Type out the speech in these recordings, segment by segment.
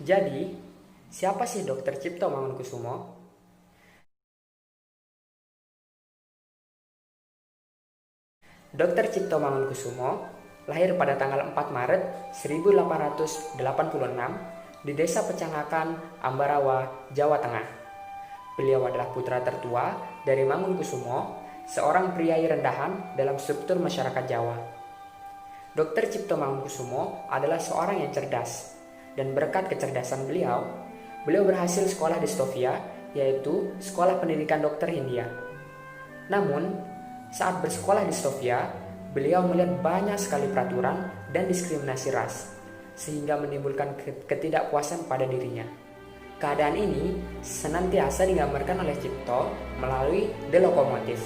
Jadi, siapa sih Dr. Cipto Mangunkusumo? Dr. Cipto Mangunkusumo lahir pada tanggal 4 Maret 1886 di Desa Pecangakan, Ambarawa, Jawa Tengah. Beliau adalah putra tertua dari Mangunkusumo, seorang priai rendahan dalam struktur masyarakat Jawa. Dr. Cipto Mangunkusumo adalah seorang yang cerdas, dan berkat kecerdasan beliau berhasil sekolah di Stovia, yaitu Sekolah Pendidikan Dokter Hindia. Namun, saat bersekolah di Stovia, beliau melihat banyak sekali peraturan dan diskriminasi ras, sehingga menimbulkan ketidakpuasan pada dirinya. Keadaan ini senantiasa digambarkan oleh Cipto melalui The Lokomotif,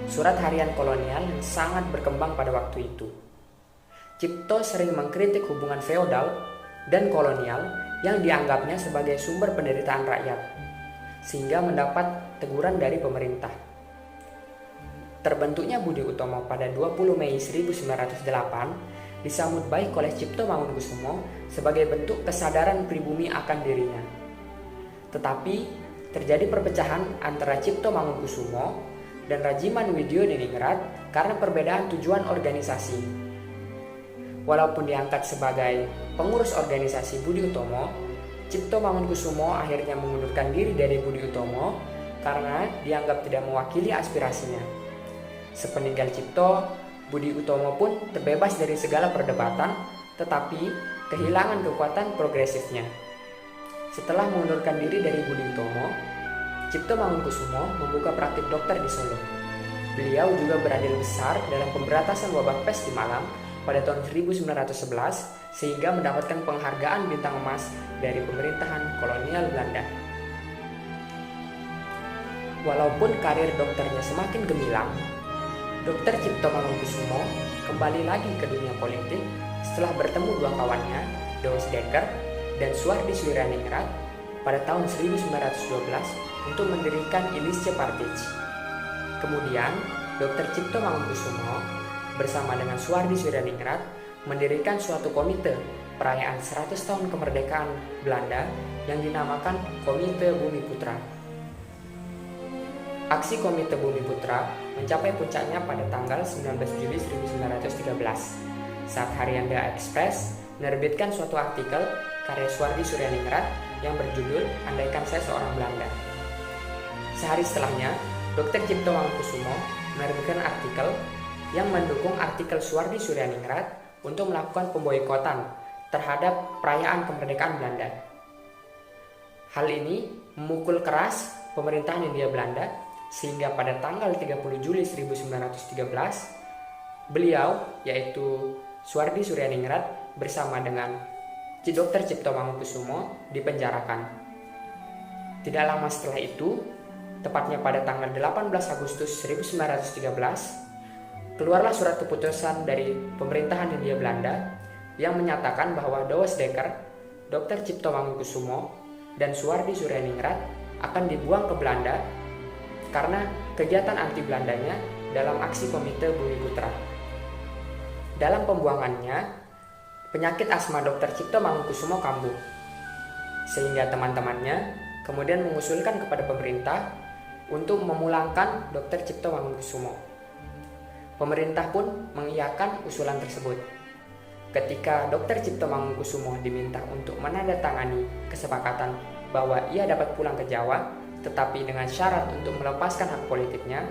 surat harian kolonial yang sangat berkembang pada waktu itu. Cipto sering mengkritik hubungan feodal dan kolonial yang dianggapnya sebagai sumber penderitaan rakyat, sehingga mendapat teguran dari pemerintah. Terbentuknya Budi Utomo pada 20 Mei 1908 disambut baik oleh Cipto Mangunkusumo sebagai bentuk kesadaran pribumi akan dirinya. Tetapi terjadi perpecahan antara Cipto Mangunkusumo dan Rajiman Widyodiningrat karena perbedaan tujuan organisasi. Walaupun diangkat sebagai pengurus organisasi Budi Utomo, Cipto Mangunkusumo akhirnya mengundurkan diri dari Budi Utomo karena dianggap tidak mewakili aspirasinya. Sepeninggal Cipto, Budi Utomo pun terbebas dari segala perdebatan, tetapi kehilangan kekuatan progresifnya. Setelah mengundurkan diri dari Budi Utomo, Cipto Mangunkusumo membuka praktik dokter di Solo. Beliau juga berandil besar dalam pemberantasan wabah pes di Malang pada tahun 1911 sehingga mendapatkan penghargaan bintang emas dari pemerintahan kolonial Belanda. Walaupun karir dokternya semakin gemilang, Dr. Cipto Mangunkusumo kembali lagi ke dunia politik setelah bertemu dua kawannya, Douwe Dekker dan Suhardi Suryaningrat pada tahun 1912 untuk mendirikan Illische Partij. Kemudian, Dr. Cipto Mangunkusumo bersama dengan Suhardi Suryaningrat mendirikan suatu komite perayaan 100 tahun kemerdekaan Belanda yang dinamakan Komite Bumi Putra. Aksi Komite Bumi Putra mencapai puncaknya pada tanggal 19 Juli 1913 saat harian The Express menerbitkan suatu artikel karya Suhardi Suryaningrat yang berjudul Andaikan Saya Seorang Belanda. Sehari setelahnya, Dr. Cipto Mangunkusumo menerbitkan artikel yang mendukung artikel Suhardi Suryaningrat untuk melakukan pemboikotan terhadap perayaan kemerdekaan Belanda. Hal ini memukul keras pemerintahan Hindia Belanda sehingga pada tanggal 30 Juli 1913 beliau, yaitu Suhardi Suryaningrat bersama dengan Dr. Cipto Mangunkusumo dipenjarakan. Tidak lama setelah itu, tepatnya pada tanggal 18 Agustus 1913, keluarlah surat keputusan dari pemerintahan Hindia Belanda yang menyatakan bahwa Douwe Dekker, Dr. Cipto Mangunkusumo, dan Suhardi Suryaningrat akan dibuang ke Belanda karena kegiatan anti-Belandanya dalam aksi Komite Bumi Putra. Dalam pembuangannya, penyakit asma Dr. Cipto Mangunkusumo kambuh, sehingga teman-temannya kemudian mengusulkan kepada pemerintah untuk memulangkan Dr. Cipto Mangunkusumo. Pemerintah pun mengiyakan usulan tersebut. Ketika Dr. Cipto Mangunkusumo diminta untuk menandatangani kesepakatan bahwa ia dapat pulang ke Jawa, tetapi dengan syarat untuk melepaskan hak politiknya,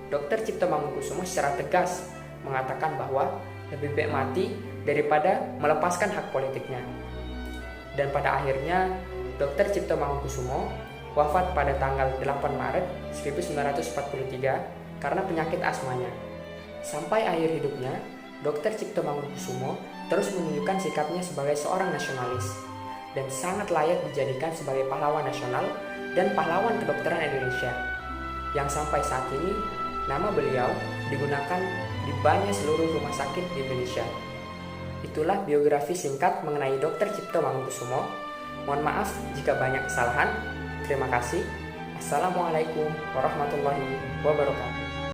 Dr. Cipto Mangunkusumo secara tegas mengatakan bahwa lebih baik mati daripada melepaskan hak politiknya. Dan pada akhirnya, Dr. Cipto Mangunkusumo wafat pada tanggal 8 Maret 1943 karena penyakit asmanya. Sampai akhir hidupnya, Dr. Cipto Mangunkusumo terus menunjukkan sikapnya sebagai seorang nasionalis dan sangat layak dijadikan sebagai pahlawan nasional dan pahlawan kedokteran Indonesia, yang sampai saat ini nama beliau digunakan di banyak seluruh rumah sakit di Indonesia. Itulah biografi singkat mengenai Dr. Cipto Mangunkusumo. Mohon maaf jika banyak kesalahan. Terima kasih. Assalamualaikum warahmatullahi wabarakatuh.